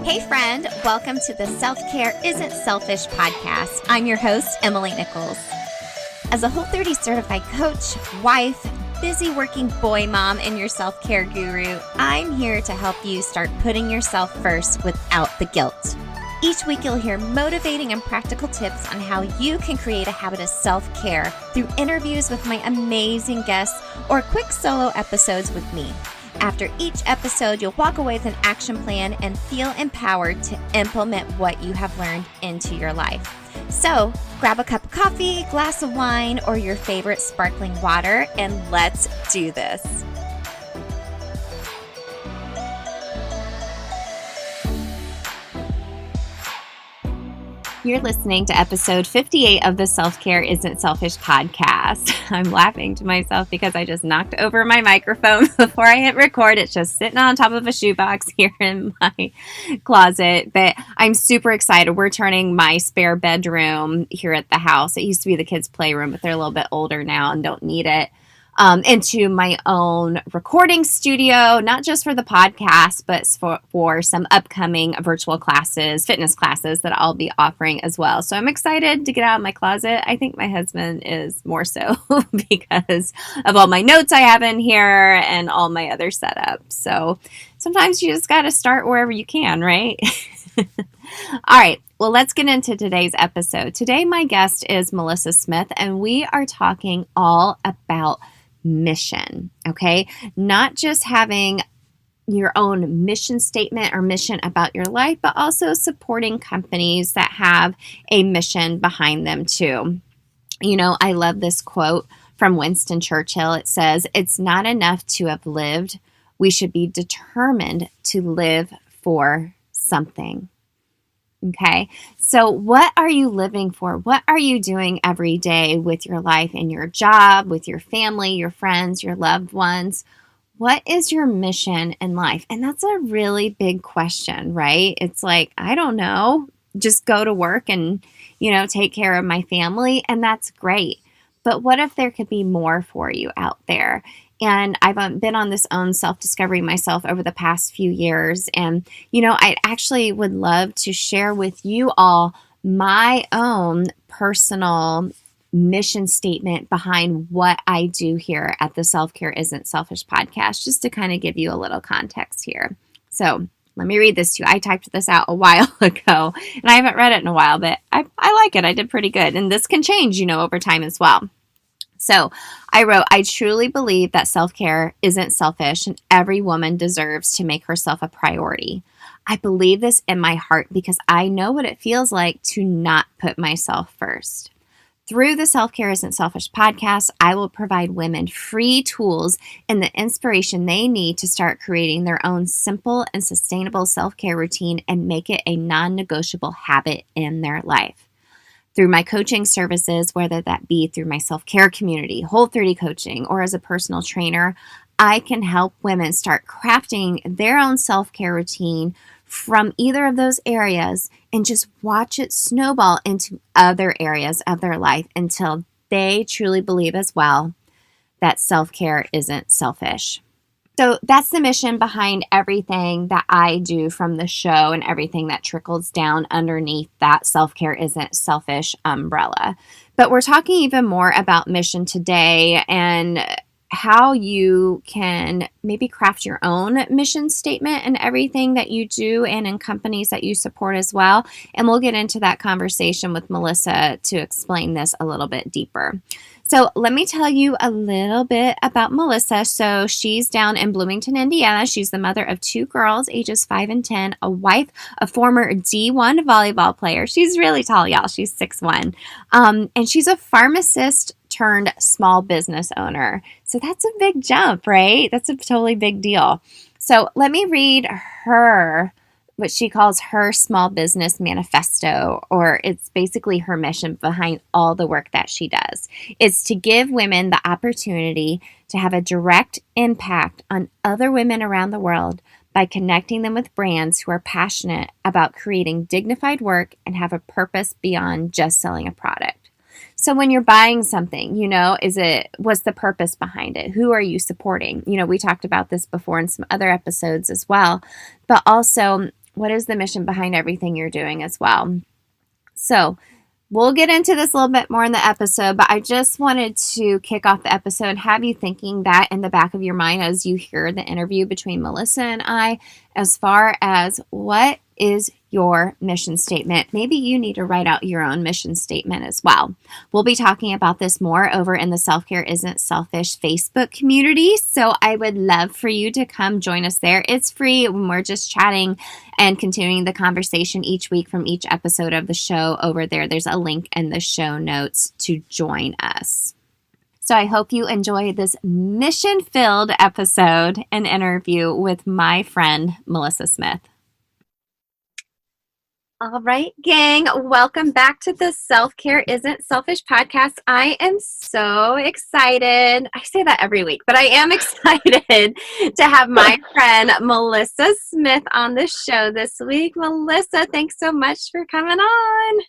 Hey friend, welcome to the Self Care Isn't Selfish podcast. I'm your host, Emily Nichols. As a Whole30 certified coach, wife, busy working boy mom, and your self-care guru, I'm here to help you start putting yourself first without the guilt. Each week you'll hear motivating and practical tips on how you can create a habit of self-care through interviews with my amazing guests or quick solo episodes with me. After each episode, you'll walk away with an action plan and feel empowered to implement what you have learned into your life. So grab a cup of coffee, glass of wine, or your favorite sparkling water, and let's do this. You're listening to episode 58 of the Self Care Isn't Selfish podcast. I'm laughing to myself because I just knocked over my microphone before I hit record. It's just sitting on top of a shoebox here in my closet, but I'm super excited. We're turning my spare bedroom here at the house. It used to be the kids' playroom, but they're a little bit older now and don't need it. Into my own recording studio, not just for the podcast, but for some upcoming virtual classes, fitness classes that I'll be offering as well. So I'm excited to get out of my closet. I think my husband is more so because of all my notes I have in here and all my other setups. So sometimes you just got to start wherever you can, right? All right. Well, let's get into today's episode. Today, my guest is Melissa Smith, and we are talking all about mission, okay? Not just having your own mission statement or mission about your life, but also supporting companies that have a mission behind them too. You know, I love this quote from Winston Churchill. It says, "It's not enough to have lived. We should be determined to live for something." Okay, so what are you living for? What are you doing every day with your life and your job, with your family, your friends, your loved ones? What is your mission in life? And that's a really big question, right? It's like, I don't know, just go to work and, take care of my family, and that's great. But what if there could be more for you out there? And I've been on this own self-discovery myself over the past few years. And, I actually would love to share with you all my own personal mission statement behind what I do here at the Self Care Isn't Selfish podcast, just to kind of give you a little context here. So let me read this to you. I typed this out a while ago, and I haven't read it in a while, but I like it. I did pretty good. And this can change, over time as well. So I wrote, "I truly believe that self-care isn't selfish and every woman deserves to make herself a priority. I believe this in my heart because I know what it feels like to not put myself first. Through the Self Care Isn't Selfish podcast, I will provide women free tools and the inspiration they need to start creating their own simple and sustainable self-care routine and make it a non-negotiable habit in their life. Through my coaching services, whether that be through my self-care community, Whole30 coaching, or as a personal trainer, I can help women start crafting their own self-care routine from either of those areas and just watch it snowball into other areas of their life until they truly believe as well that self-care isn't selfish." So that's the mission behind everything that I do from the show and everything that trickles down underneath that self-care isn't selfish umbrella. But we're talking even more about mission today and how you can maybe craft your own mission statement in everything that you do and in companies that you support as well. And we'll get into that conversation with Melissa to explain this a little bit deeper. So let me tell you a little bit about Melissa. So she's down in Bloomington, Indiana. She's the mother of two girls, ages 5 and 10, a wife, a former D1 volleyball player. She's really tall, y'all. She's 6'1". And she's a pharmacist turned small business owner. So that's a big jump, right? That's a totally big deal. So let me read her what she calls her small business manifesto, or it's basically her mission behind all the work that she does. It's to give women the opportunity to have a direct impact on other women around the world by connecting them with brands who are passionate about creating dignified work and have a purpose beyond just selling a product. So when you're buying something, what's the purpose behind it? Who are you supporting? We talked about this before in some other episodes as well, but also what is the mission behind everything you're doing as well. So we'll get into this a little bit more in the episode, but I just wanted to kick off the episode, have you thinking that in the back of your mind as you hear the interview between Melissa and I, as far as what is your mission statement. Maybe you need to write out your own mission statement as well. We'll be talking about this more over in the Self-Care Isn't Selfish Facebook community, so I would love for you to come join us there. It's free when we're just chatting and continuing the conversation each week from each episode of the show over there. There's a link in the show notes to join us. So I hope you enjoy this mission-filled episode and interview with my friend, Melissa Smith. All right, gang, welcome back to the Self-Care Isn't Selfish podcast. I am so excited. I say that every week, but I am excited to have my friend Melissa Smith on the show this week. Melissa, thanks so much for coming on.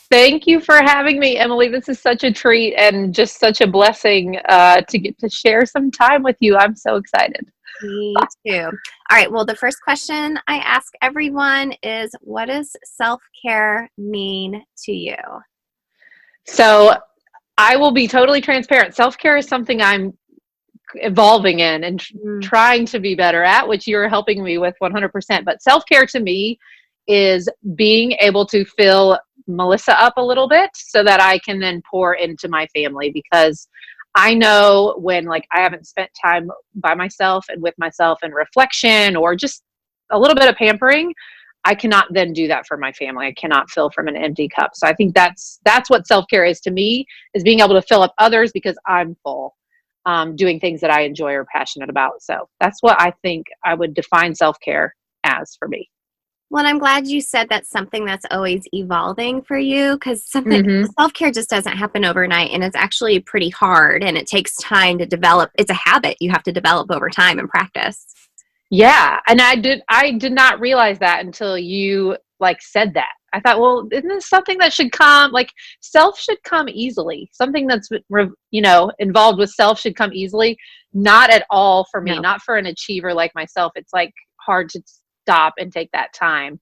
Thank you for having me, Emily. This is such a treat and just such a blessing to get to share some time with you. I'm so excited. Me too. All right. Well, the first question I ask everyone is, what does self-care mean to you? So I will be totally transparent. Self-care is something I'm evolving in and trying to be better at, which you're helping me with 100%. But self-care to me is being able to fill Melissa up a little bit so that I can then pour into my family, because I know when I haven't spent time by myself and with myself and reflection or just a little bit of pampering, I cannot then do that for my family. I cannot fill from an empty cup. So I think that's what self-care is to me, is being able to fill up others because I'm full, doing things that I enjoy or passionate about. So that's what I think I would define self-care as for me. Well, I'm glad you said that's something that's always evolving for you, because self-care just doesn't happen overnight, and it's actually pretty hard, and it takes time to develop. It's a habit you have to develop over time and practice. Yeah, and I did not realize that until you said that. I thought, well, isn't this something that should come, self should come easily. Something that's, involved with self should come easily. Not at all for me, not for an achiever like myself. It's hard to stop and take that time,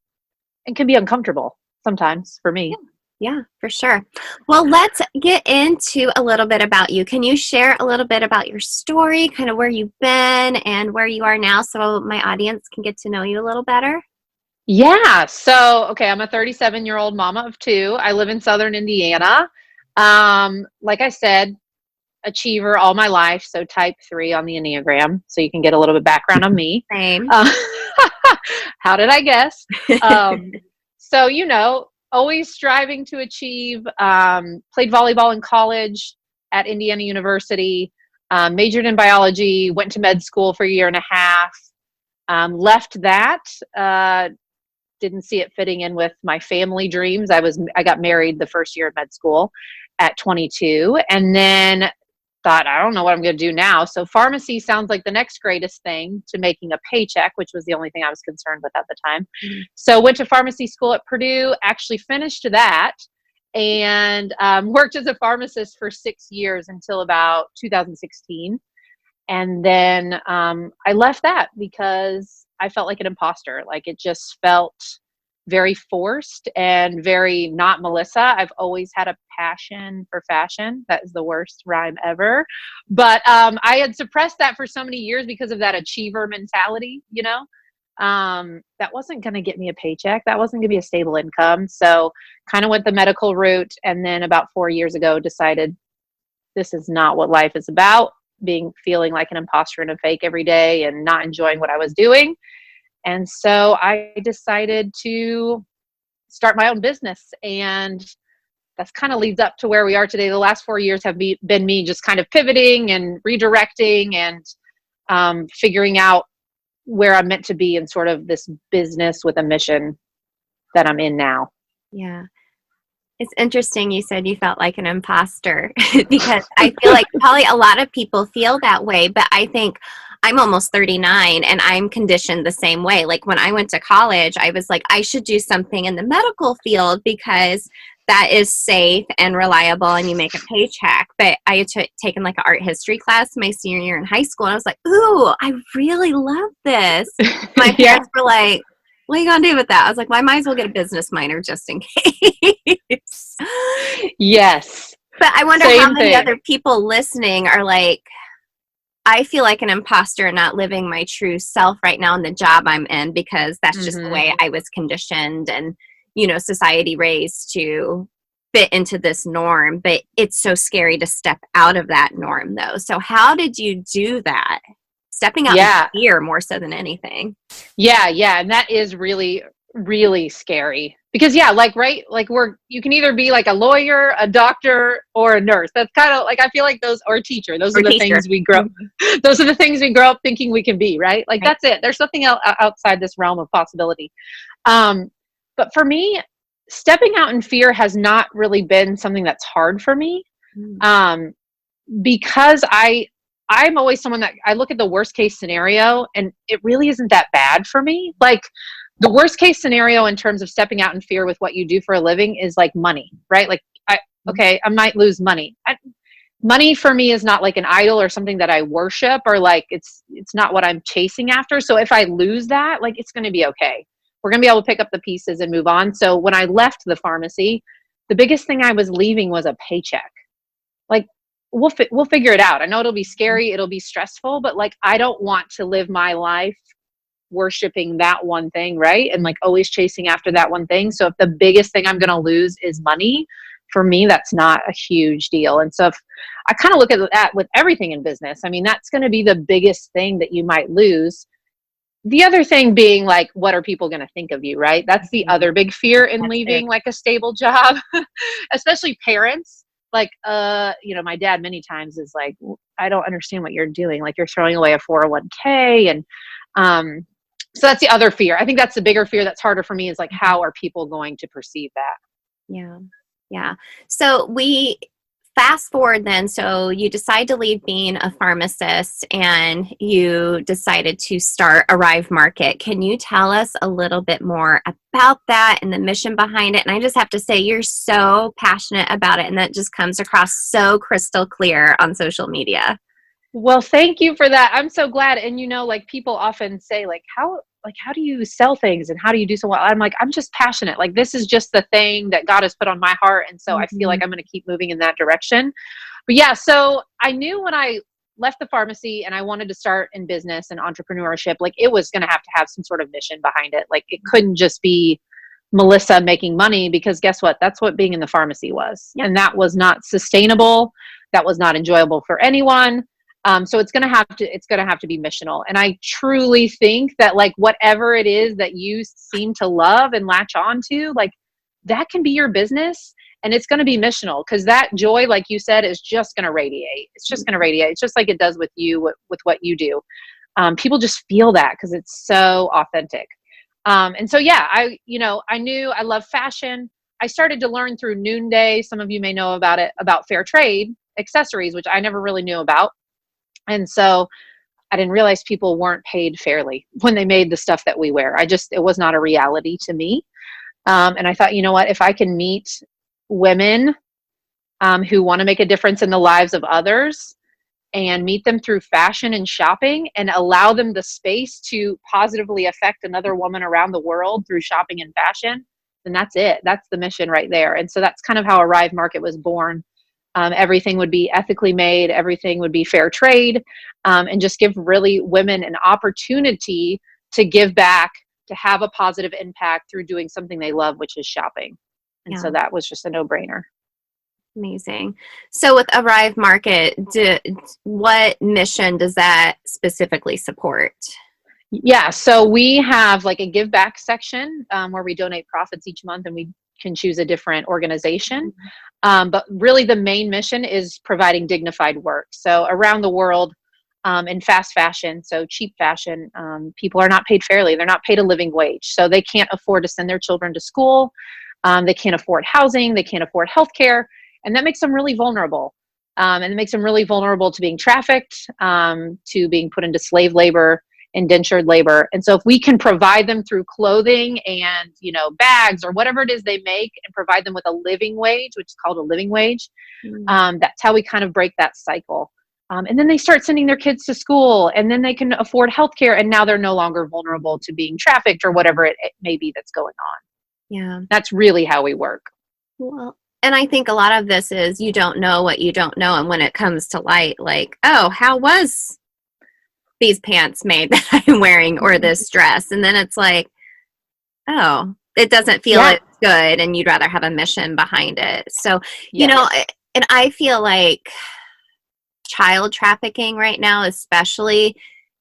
and can be uncomfortable sometimes for me. Yeah, for sure. Well, let's get into a little bit about you. Can you share a little bit about your story, kind of where you've been and where you are now, so my audience can get to know you a little better? Yeah. So, okay, I'm a 37-year-old mama of two. I live in Southern Indiana. Like I said, achiever all my life. So type 3 on the Enneagram. So you can get a little bit background on me. Same. How did I guess? So, always striving to achieve, played volleyball in college at Indiana University, majored in biology, went to med school for a year and a half, left that, didn't see it fitting in with my family dreams. I got married the first year of med school at 22, and then thought, I don't know what I'm going to do now. So pharmacy sounds like the next greatest thing to making a paycheck, which was the only thing I was concerned with at the time. Mm-hmm. So went to pharmacy school at Purdue, actually finished that, and worked as a pharmacist for 6 years until about 2016. And then I left that because I felt like an imposter. It just felt very forced and very not Melissa. I've always had a passion for fashion. That is the worst rhyme ever. But I had suppressed that for so many years because of that achiever mentality, that wasn't going to get me a paycheck. That wasn't going to be a stable income. So kind of went the medical route. And then about 4 years ago, decided this is not what life is about, feeling like an imposter and a fake every day and not enjoying what I was doing. And so I decided to start my own business, and that's kind of leads up to where we are today. The last 4 years have been me just kind of pivoting and redirecting and figuring out where I'm meant to be in sort of this business with a mission that I'm in now. Yeah. It's interesting you said you felt like an imposter because I feel like probably a lot of people feel that way, but I think I'm almost 39 and I'm conditioned the same way. When I went to college, I was like, I should do something in the medical field because that is safe and reliable and you make a paycheck. But I had taken an art history class my senior year in high school, and I was like, ooh, I really love this. My parents were like, What are you gonna do with that? I was like, well, I might as well get a business minor just in case. Yes. But I wonder how Same many thing. other people listening are like, I feel like an imposter not living my true self right now in the job I'm in because that's just the Hmm. way I was conditioned and, society raised to fit into this norm. But it's so scary to step out of that norm, though. So, how did you do that? Stepping out in Yeah. fear more so than anything. Yeah. Yeah. And that is really, really scary because yeah, like, right. Like you can either be like a lawyer, a doctor, or a nurse. That's kind of like, I feel like those, or a teacher, those are Or the teacher. things we grow, those are the things we grow up thinking we can be, right? Like Right. that's it. There's nothing else outside this realm of possibility. Um, but for me, stepping out in fear has not really been something that's hard for me. Mm. Um, because I'm always someone that I look at the worst case scenario and it really isn't that bad for me. Like the worst case scenario in terms of stepping out in fear with what you do for a living is like money, right? Like okay, I might lose money. Money for me is not like an idol or something that I worship or like it's not what I'm chasing after. So if I lose that, like it's going to be okay. We're going to be able to pick up the pieces and move on. So when I left the pharmacy, the biggest thing I was leaving was a paycheck. Like we'll figure it out. I know it'll be scary, it'll be stressful, but like I don't want to live my life worshiping that one thing, right? And like always chasing after that one thing. So if the biggest thing I'm going to lose is money, for me that's not a huge deal. And so if I kind of look at that with everything in business, I mean that's going to be the biggest thing that you might lose. The other thing being like, what are people going to think of you, right? That's the other big fear in That's big. leaving like a stable job, especially parents. Like, my dad many times is like, I don't understand what you're doing. Like you're throwing away a 401k. And so that's the other fear. I think that's the bigger fear that's harder for me is like, how are people going to perceive that? Yeah. Yeah. So we fast forward then. So you decide to leave being a pharmacist and you decided to start Arrive Market. Can you tell us a little bit more about that and the mission behind it? And I just have to say, you're so passionate about it. And that just comes across so crystal clear on social media. Well, thank you for that. I'm so glad. And like people often say how do you sell things and how do you do so well? I'm like, I'm just passionate. Like this is just the thing that God has put on my heart. And so I feel like I'm going to keep moving in that direction. But yeah, so I knew when I left the pharmacy and I wanted to start in business and entrepreneurship, like it was going to have some sort of mission behind it. Like it couldn't just be Melissa making money because guess what? That's what being in the pharmacy was. Yep. And that was not sustainable. That was not enjoyable for anyone. So it's gonna have to be missional. And I truly think that like whatever it is that you seem to love and latch on to, like that can be your business and it's gonna be missional because that joy, like you said, is just gonna radiate. It's just gonna radiate. It's just like it does with you, with what you do. People just feel that because it's so authentic. And so yeah, I knew I love fashion. I started to learn through Noonday. Some of you may know about it, about fair trade accessories, which I never really knew about. And so I didn't realize people weren't paid fairly when they made the stuff that we wear. It was not a reality to me. And I thought, you know what, if I can meet women who want to make a difference in the lives of others and meet them through fashion and shopping and allow them the space to positively affect another woman around the world through shopping and fashion, then that's it. That's the mission right there. And so that's kind of how Arrive Market was born. Everything would be ethically made, everything would be fair trade, and just give really women an opportunity to give back, to have a positive impact through doing something they love, which is shopping. And so Yeah. that was just a no-brainer. Amazing. So with Arrive Market, what mission does that specifically support? Yeah, so we have like a give back section where we donate profits each month and we can choose a different organization. But really the main mission is providing dignified work. So around the world in fast fashion, so cheap fashion, people are not paid fairly. They're not paid a living wage. So they can't afford to send their children to school. They can't afford housing. They can't afford healthcare. And that makes them really vulnerable. And it makes them really vulnerable to being trafficked, to being put into slave labor, indentured labor. And so if we can provide them through clothing and, bags or whatever it is they make and provide them with a living wage, which is called a living wage, that's how we kind of break that cycle. And then they start sending their kids to school, and then they can afford healthcare, and now they're no longer vulnerable to being trafficked or whatever it may be that's going on. Yeah. That's really how we work. Well, and I think a lot of this is you don't know what you don't know. And when it comes to light, like, oh, how was these pants made that I'm wearing or this dress? And then it's like, oh, it doesn't feel Yeah. as good and you'd rather have a mission behind it. So, you Yes. know, and I feel like child trafficking right now, especially,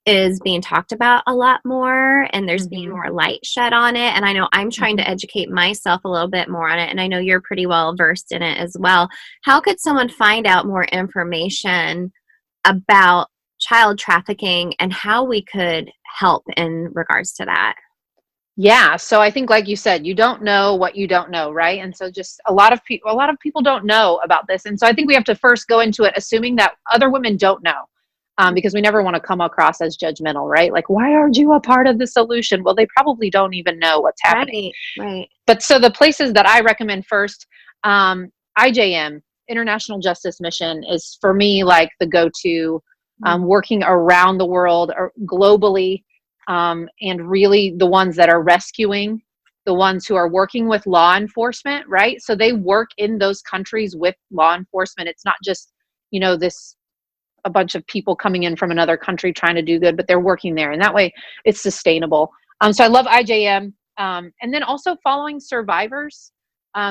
is being talked about a lot more, and there's being more light shed on it. And I know I'm trying to educate myself a little bit more on it, and I know you're pretty well versed in it as well. How could someone find out more information about child trafficking and how we could help in regards to that? Yeah. So I think, like you said, you don't know what you don't know, right? And so just a lot of people don't know about this. And so I think we have to first go into it assuming that other women don't know. Because we never want to come across as judgmental, right? Like, why aren't you a part of the solution? Well, they probably don't even know what's happening. Right. But so the places that I recommend first, IJM, International Justice Mission, is for me like the go-to, working around the world or globally, and really the ones that are rescuing, the ones who are working with law enforcement, right? So they work in those countries with law enforcement. It's not just, a bunch of people coming in from another country trying to do good, but they're working there. And that way it's sustainable. So I love IJM. And then also following survivors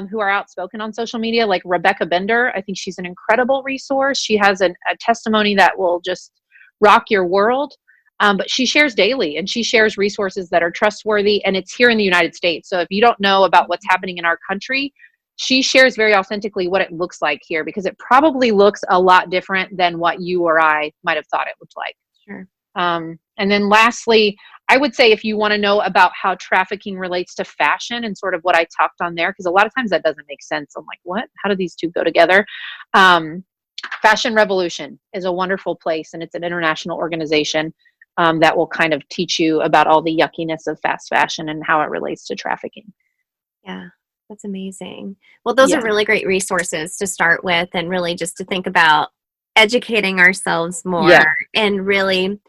who are outspoken on social media, like Rebecca Bender. I think she's an incredible resource. She has a testimony that will just rock your world. But she shares daily, and she shares resources that are trustworthy, and it's here in the United States. So if you don't know about what's happening in our country, she shares very authentically what it looks like here, because it probably looks a lot different than what you or I might have thought it looked like. Sure. And then lastly, I would say if you want to know about how trafficking relates to fashion and sort of what I talked on there, because a lot of times that doesn't make sense. I'm like, what? How do these two go together? Fashion Revolution is a wonderful place, and it's an international organization that will kind of teach you about all the yuckiness of fast fashion and how it relates to trafficking. Yeah. That's amazing. Well, those are really great resources to start with, and really just to think about educating ourselves more. Yeah. And really,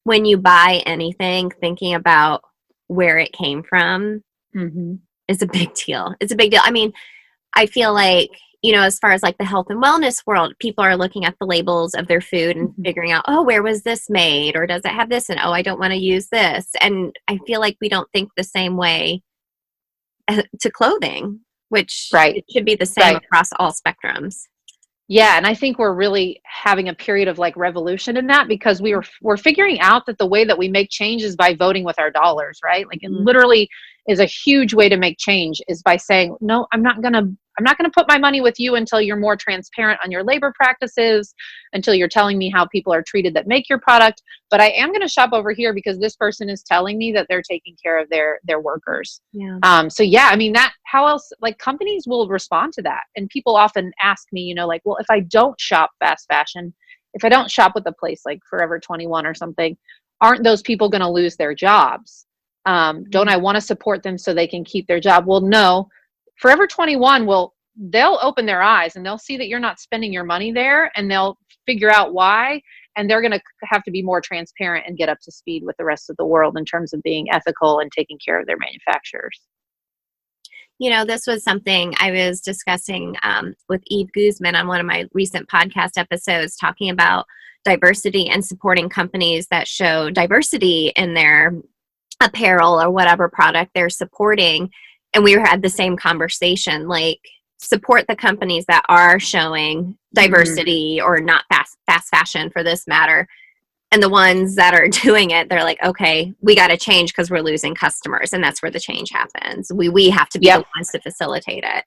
when you buy anything, thinking about where it came from is a big deal. It's a big deal. I mean, I feel like, as far as like the health and wellness world, people are looking at the labels of their food and figuring out, oh, where was this made? Or does it have this? And, oh, I don't want to use this. And I feel like we don't think the same way to clothing, which it should be the same across all spectrums. Yeah, and I think we're really having a period of like revolution in that, because we're figuring out that the way that we make change is by voting with our dollars, right? Like it literally is a huge way to make change, is by saying, no, I'm not going to put my money with you until you're more transparent on your labor practices, until you're telling me how people are treated that make your product. But I am going to shop over here because this person is telling me that they're taking care of their workers. Yeah. So yeah, I mean, how else, like companies will respond to that. And people often ask me, like, well, if I don't shop fast fashion, if I don't shop with a place like Forever 21 or something, aren't those people going to lose their jobs? Don't I want to support them so they can keep their job? Well, no. Forever 21 they'll open their eyes and they'll see that you're not spending your money there, and they'll figure out why, and they're going to have to be more transparent and get up to speed with the rest of the world in terms of being ethical and taking care of their manufacturers. This was something I was discussing with Eve Guzman on one of my recent podcast episodes, talking about diversity and supporting companies that show diversity in their apparel or whatever product they're supporting. And we had the same conversation, like, support the companies that are showing diversity or not fast fashion for this matter. And the ones that are doing it, they're like, okay, we got to change because we're losing customers. And that's where the change happens. We have to be the ones to facilitate it.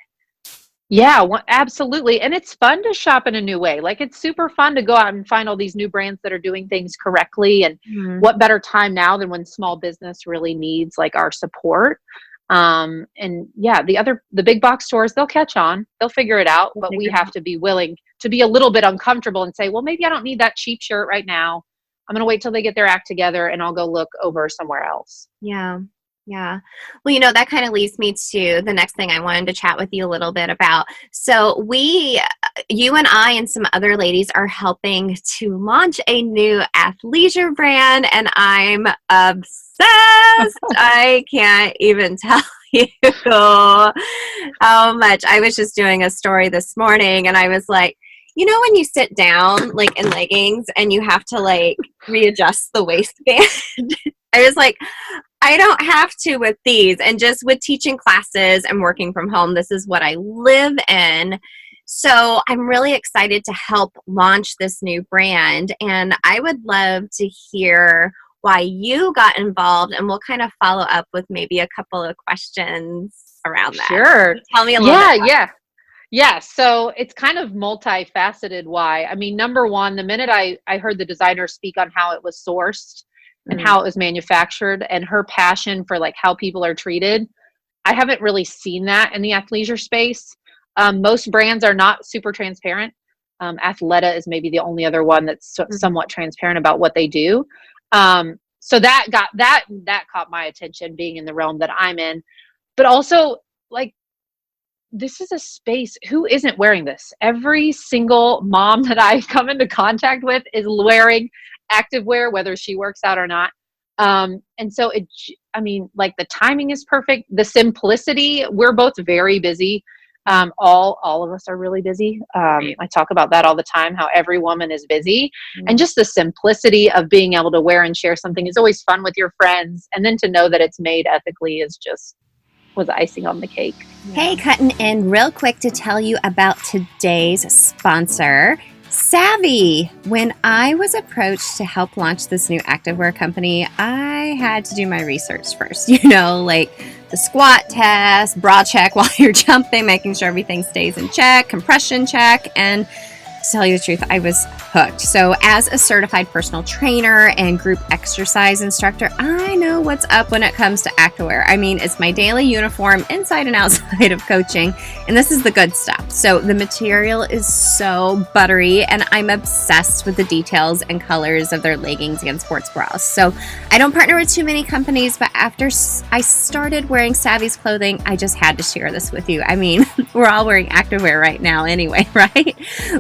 Yeah, absolutely. And it's fun to shop in a new way. Like, it's super fun to go out and find all these new brands that are doing things correctly. And what better time now than when small business really needs like our support. And yeah, the big box stores, they'll catch on, they'll figure it out, but we have to be willing to be a little bit uncomfortable and say, well, maybe I don't need that cheap shirt right now. I'm going to wait till they get their act together and I'll go look over somewhere else. Yeah. Yeah. Well, that kind of leads me to the next thing I wanted to chat with you a little bit about. So, you and I and some other ladies are helping to launch a new athleisure brand, and I'm obsessed. I can't even tell you how much. I was just doing a story this morning, and I was like, when you sit down, like in leggings, and you have to like readjust the waistband, I was like, I don't have to with these. And just with teaching classes and working from home, this is what I live in. So I'm really excited to help launch this new brand. And I would love to hear why you got involved, and we'll kind of follow up with maybe a couple of questions around that. Sure. Tell me a little bit. Yeah. So it's kind of multifaceted why. I mean, number one, the minute I heard the designer speak on how it was sourced and how it was manufactured and her passion for like how people are treated, I haven't really seen that in the athleisure space. Most brands are not super transparent. Athleta is maybe the only other one that's somewhat transparent about what they do. So that caught my attention, being in the realm that I'm in, but also like, this is a space, who isn't wearing this? Every single mom that I come into contact with is wearing activewear, whether she works out or not. And so like the timing is perfect. The simplicity, we're both very busy. All of us are really busy. I talk about that all the time, how every woman is busy, and just the simplicity of being able to wear and share something is always fun with your friends. And then to know that it's made ethically was icing on the cake. Hey, cutting in real quick to tell you about today's sponsor, SAVVI. When I was approached to help launch this new activewear company, I had to do my research first, like the squat test, bra check while you're jumping, making sure everything stays in check, compression check, and to tell you the truth, I was hooked. So as a certified personal trainer and group exercise instructor, I know what's up when it comes to activewear. I mean, it's my daily uniform inside and outside of coaching, and this is the good stuff. So the material is so buttery, and I'm obsessed with the details and colors of their leggings and sports bras. So I don't partner with too many companies, but after I started wearing SAVVI's clothing, I just had to share this with you. I mean, we're all wearing activewear right now anyway, right?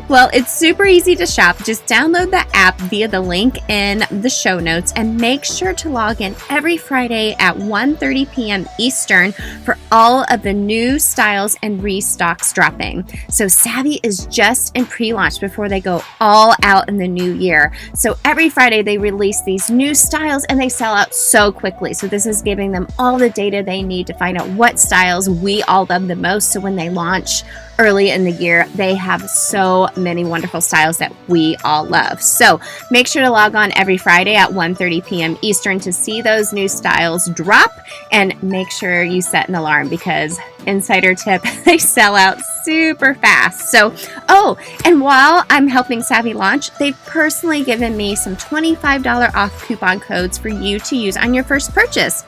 Well, it's super easy to shop. Just download the app via the link in the show notes, and make sure to log in every Friday at 1:30 p.m. Eastern for all of the new styles and restocks dropping. So SAVVI is just in pre-launch before they go all out in the new year. So every Friday they release these new styles, and they sell out so quickly. So this is giving them all the data they need to find out what styles we all love the most. So when they launch early in the year, they have so many wonderful styles that we all love. So make sure to log on every Friday at 1:30 p.m. Eastern to see those new styles drop, and make sure you set an alarm, because insider tip, they sell out super fast. So, and while I'm helping SAVVI launch, they've personally given me some $25 off coupon codes for you to use on your first purchase.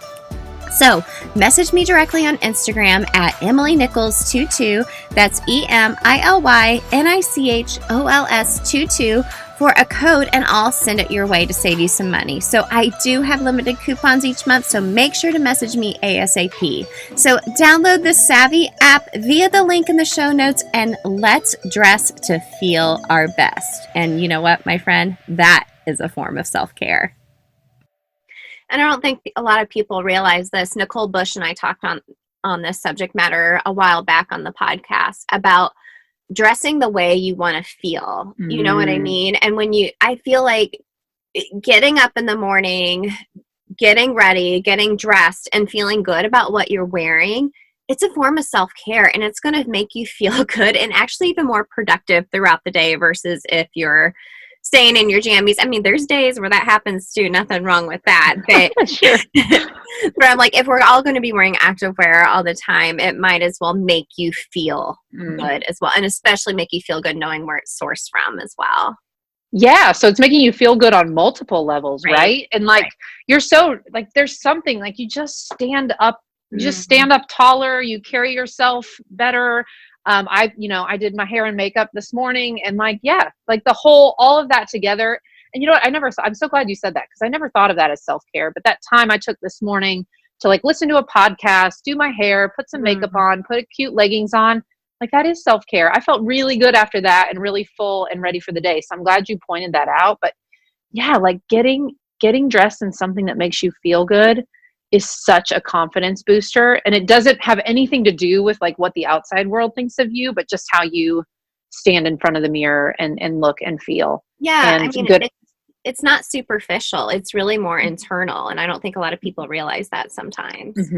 So message me directly on Instagram at EmilyNichols22, that's EmilyNichols22, for a code, and I'll send it your way to save you some money. So I do have limited coupons each month, so make sure to message me ASAP. So download the SAVVI app via the link in the show notes, and let's dress to feel our best. And you know what, my friend? That is a form of self-care. And I don't think a lot of people realize this. Nicole Bush and I talked on this subject matter a while back on the podcast about dressing the way you want to feel. You know what I mean? And I feel like getting up in the morning, getting ready, getting dressed, and feeling good about what you're wearing, it's a form of self-care, and it's going to make you feel good and actually even more productive throughout the day versus if you're staying in your jammies. I mean, there's days where that happens too. Nothing wrong with that. But, but I'm like, if we're all going to be wearing activewear all the time, it might as well make you feel good as well. And especially make you feel good knowing where it's sourced from as well. Yeah. So it's making you feel good on multiple levels, right? And like, you're so like, there's something like you just stand up, taller, you carry yourself better. I did my hair and makeup this morning, and like all of that together. And you know what? I'm so glad you said that, because I never thought of that as self-care. But that time I took this morning to like listen to a podcast, do my hair, put some makeup on, put cute leggings on. Like that is self-care. I felt really good after that and really full and ready for the day. So I'm glad you pointed that out. But yeah, like getting dressed in something that makes you feel good is such a confidence booster. And it doesn't have anything to do with like what the outside world thinks of you, but just how you stand in front of the mirror and look and feel. Yeah. And I mean, good. it's not superficial. It's really more internal. And I don't think a lot of people realize that sometimes.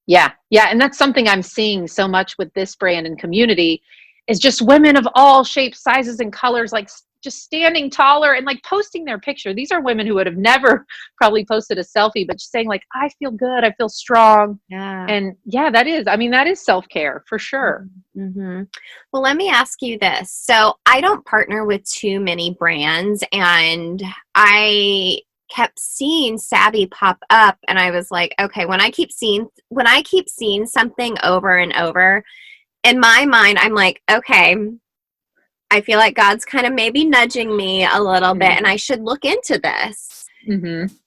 Yeah. Yeah. And that's something I'm seeing so much with this brand and community is just women of all shapes, sizes, and colors, like just standing taller and like posting their picture. These are women who would have never probably posted a selfie, but just saying like, I feel good. I feel strong. Yeah. And yeah, that is self-care for sure. Well, let me ask you this. So I don't partner with too many brands, and I kept seeing SAVVI pop up, and I was like, okay, when I keep seeing something over and over, in my mind, I'm like, okay, I feel like God's kind of maybe nudging me a little bit, and I should look into this.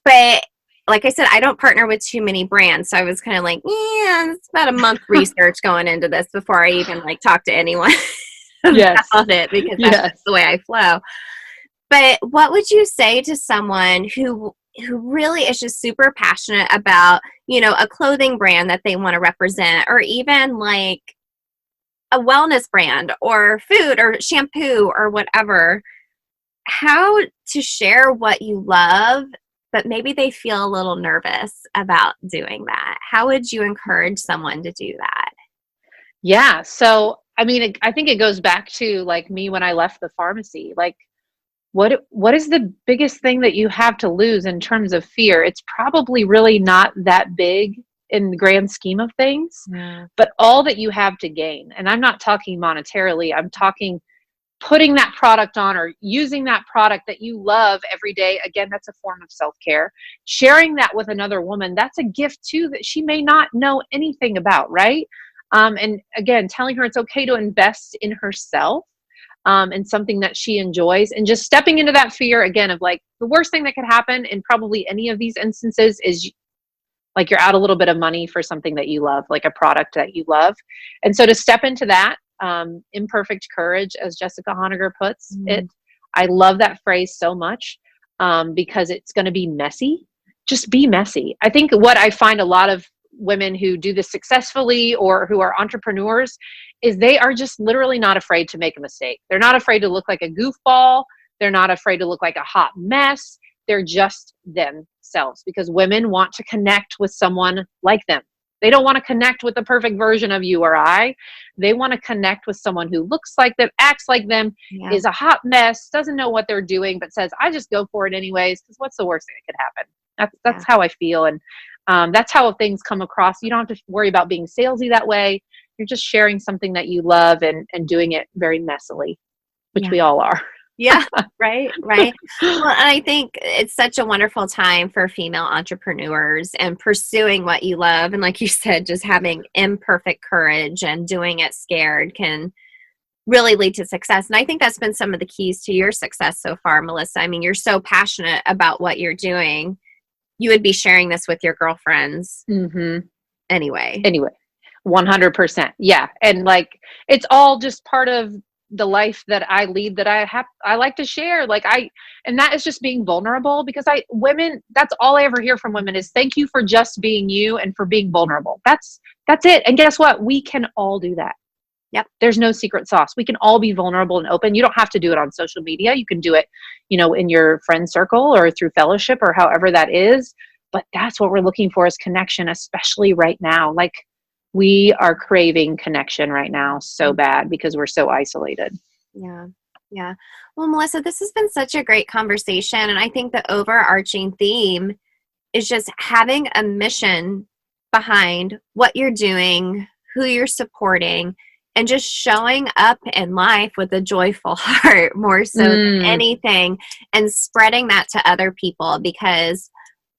But like I said, I don't partner with too many brands. So I was kind of like, yeah, it's about a month research going into this before I even like talk to anyone about it, because that's just the way I flow. But what would you say to someone who really is just super passionate about, you know, a clothing brand that they want to represent, or even like a wellness brand or food or shampoo or whatever, how to share what you love, but maybe they feel a little nervous about doing that? How would you encourage someone to do that? Yeah. So, I mean, I think it goes back to like me when I left the pharmacy. Like, what is the biggest thing that you have to lose in terms of fear? It's probably really not that big in the grand scheme of things, but all that you have to gain. And I'm not talking monetarily. I'm talking putting that product on or using that product that you love every day. Again, that's a form of self-care. Sharing that with another woman, that's a gift too that she may not know anything about, right? And again, telling her it's okay to invest in herself, and something that she enjoys, and just stepping into that fear again of like the worst thing that could happen in probably any of these instances is like you're out a little bit of money for something that you love, like a product that you love. And so to step into that, imperfect courage, as Jessica Honegger puts it, I love that phrase so much, because it's going to be messy. Just be messy. I think what I find a lot of women who do this successfully or who are entrepreneurs is they are just literally not afraid to make a mistake. They're not afraid to look like a goofball. They're not afraid to look like a hot mess. They're just themselves, because women want to connect with someone like them. They don't want to connect with the perfect version of you or I. They want to connect with someone who looks like them, acts like them, is a hot mess, doesn't know what they're doing, but says, I just go for it anyways, because what's the worst thing that could happen? That's how I feel. And that's how things come across. You don't have to worry about being salesy that way. You're just sharing something that you love and doing it very messily, which we all are. Yeah, right. Well, and I think it's such a wonderful time for female entrepreneurs and pursuing what you love. And like you said, just having imperfect courage and doing it scared can really lead to success. And I think that's been some of the keys to your success so far, Melissa. I mean, you're so passionate about what you're doing. You would be sharing this with your girlfriends anyway. 100%. Yeah. And like, it's all just part of the life that I lead, that I like to share. And that is just being vulnerable, because women, that's all I ever hear from women is thank you for just being you and for being vulnerable. That's it. And guess what? We can all do that. Yep. There's no secret sauce. We can all be vulnerable and open. You don't have to do it on social media. You can do it, in your friend circle or through fellowship or however that is. But that's what we're looking for, is connection, especially right now. Like, we are craving connection right now so bad because we're so isolated. Yeah. Well, Melissa, this has been such a great conversation. And I think the overarching theme is just having a mission behind what you're doing, who you're supporting, and just showing up in life with a joyful heart more so than anything, and spreading that to other people, because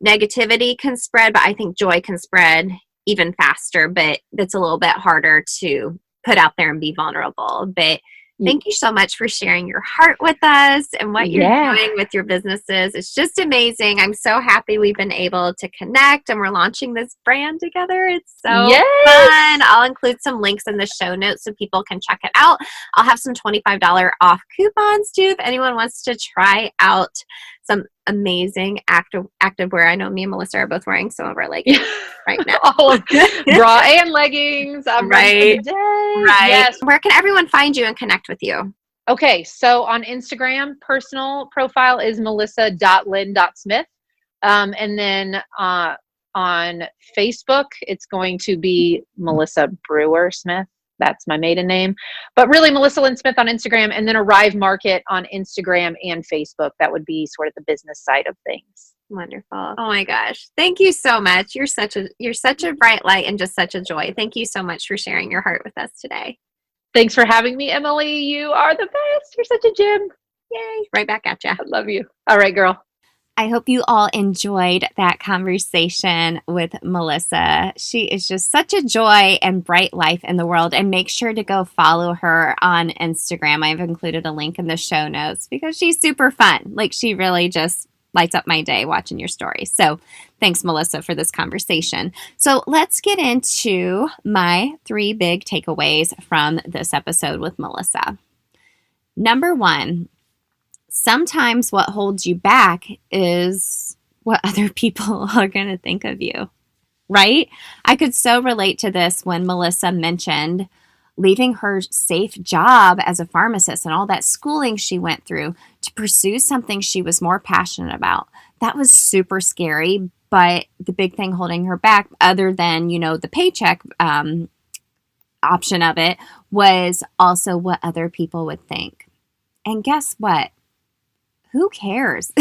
negativity can spread, but I think joy can spread even faster, but that's a little bit harder to put out there and be vulnerable. But Thank you so much for sharing your heart with us and what you're doing with your businesses. It's just amazing. I'm so happy we've been able to connect and we're launching this brand together. It's so fun. I'll include some links in the show notes so people can check it out. I'll have some $25 off coupons too if anyone wants to try out some amazing activewear. I know me and Melissa are both wearing some of our leggings right now. Bra and leggings. I'm ready for the day. Right. Yes. Where can everyone find you and connect with you? Okay. So on Instagram, personal profile is melissa.lynn.smith. And then on Facebook, it's going to be Melissa Brewer Smith. That's my maiden name, but really Melissa Lynn Smith on Instagram, and then Arrive Market on Instagram and Facebook. That would be sort of the business side of things. Wonderful. Oh my gosh. Thank you so much. You're such a bright light and just such a joy. Thank you so much for sharing your heart with us today. Thanks for having me, Emily. You are the best. You're such a gem. Yay. Right back at you. I love you. All right, girl. I hope you all enjoyed that conversation with Melissa. She is just such a joy and bright life in the world. And make sure to go follow her on Instagram. I've included a link in the show notes because she's super fun. Like, she really just lights up my day watching your stories. So thanks, Melissa, for this conversation. So let's get into my 3 big takeaways from this episode with Melissa. Number 1, sometimes what holds you back is what other people are going to think of you, right? I could so relate to this when Melissa mentioned leaving her safe job as a pharmacist and all that schooling she went through to pursue something she was more passionate about. That was super scary, but the big thing holding her back, other than, the paycheck option of it, was also what other people would think. And guess what? Who cares,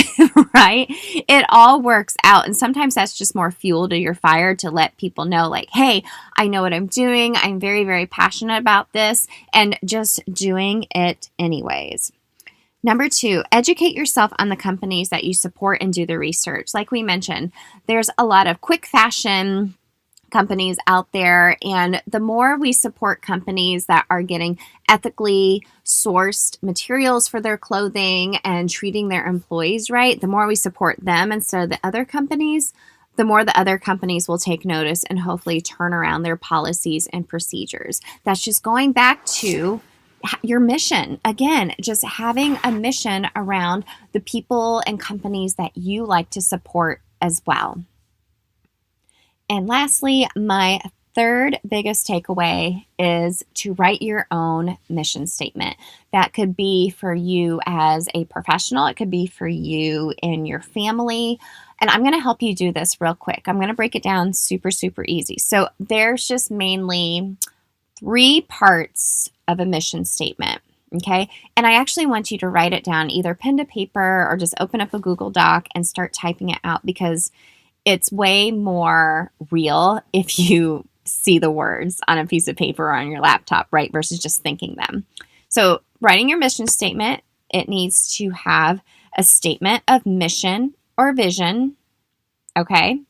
right? It all works out. And sometimes that's just more fuel to your fire to let people know, like, hey, I know what I'm doing. I'm very, very passionate about this, and just doing it anyways. Number 2, educate yourself on the companies that you support and do the research. Like we mentioned, there's a lot of quick fashion companies out there, and the more we support companies that are getting ethically sourced materials for their clothing and treating their employees right, the more we support them instead of the other companies, the more the other companies will take notice and hopefully turn around their policies and procedures. That's just going back to your mission. Again, just having a mission around the people and companies that you like to support as well. And lastly, my 3rd biggest takeaway is to write your own mission statement. That could be for you as a professional. It could be for you and your family. And I'm going to help you do this real quick. I'm going to break it down super, super easy. So there's just mainly 3 parts of a mission statement. Okay. And I actually want you to write it down, either pen to paper or just open up a Google Doc and start typing it out, because it's way more real if you see the words on a piece of paper or on your laptop, right? Versus just thinking them. So writing your mission statement, it needs to have a statement of mission or vision. Okay.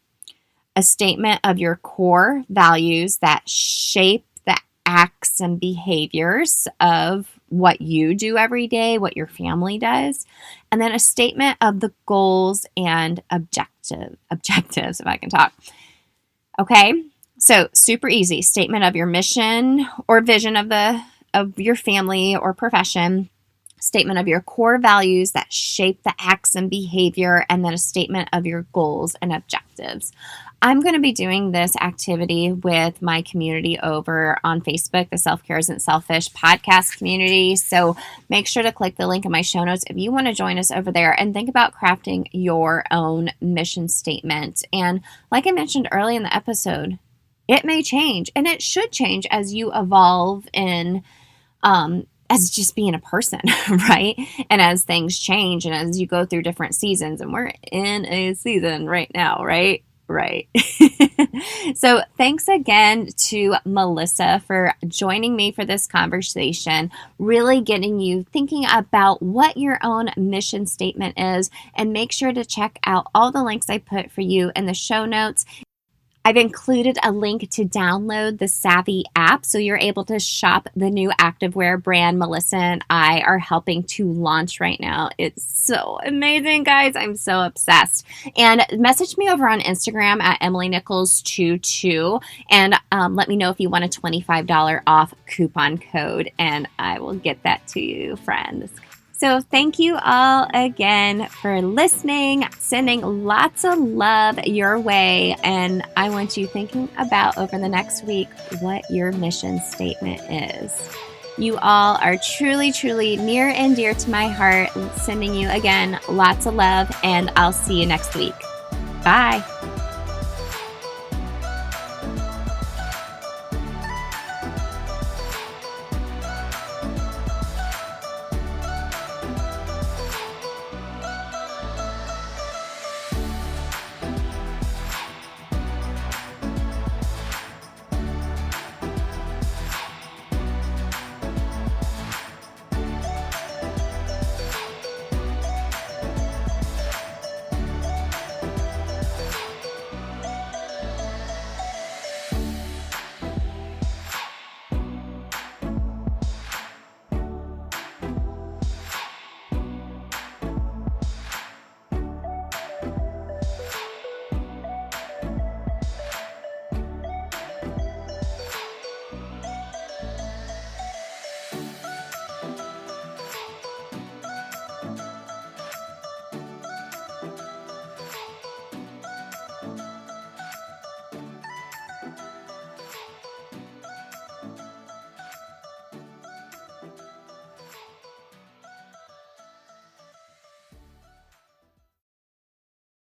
A statement of your core values that shape the acts and behaviors of what you do every day, what your family does, and then a statement of the goals and objectives, if I can talk. Okay, so super easy. Statement of your mission or vision of your family or profession, statement of your core values that shape the acts and behavior, and then a statement of your goals and objectives. I'm going to be doing this activity with my community over on Facebook, the Self Care Isn't Selfish podcast community. So make sure to click the link in my show notes if you want to join us over there and think about crafting your own mission statement. And like I mentioned early in the episode, it may change, and it should change as you evolve in as just being a person, right? And as things change and as you go through different seasons, and we're in a season right now, right? Right. So thanks again to Melissa for joining me for this conversation, really getting you thinking about what your own mission statement is, and make sure to check out all the links I put for you in the show notes. I've included a link to download the SAVVI app so you're able to shop the new activewear brand Melissa and I are helping to launch right now. It's so amazing, guys. I'm so obsessed. And message me over on Instagram at EmilyNichols22 and let me know if you want a $25 off coupon code, and I will get that to you, friends. So thank you all again for listening, sending lots of love your way, and I want you thinking about over the next week what your mission statement is. You all are truly, truly near and dear to my heart, sending you again lots of love, and I'll see you next week. Bye.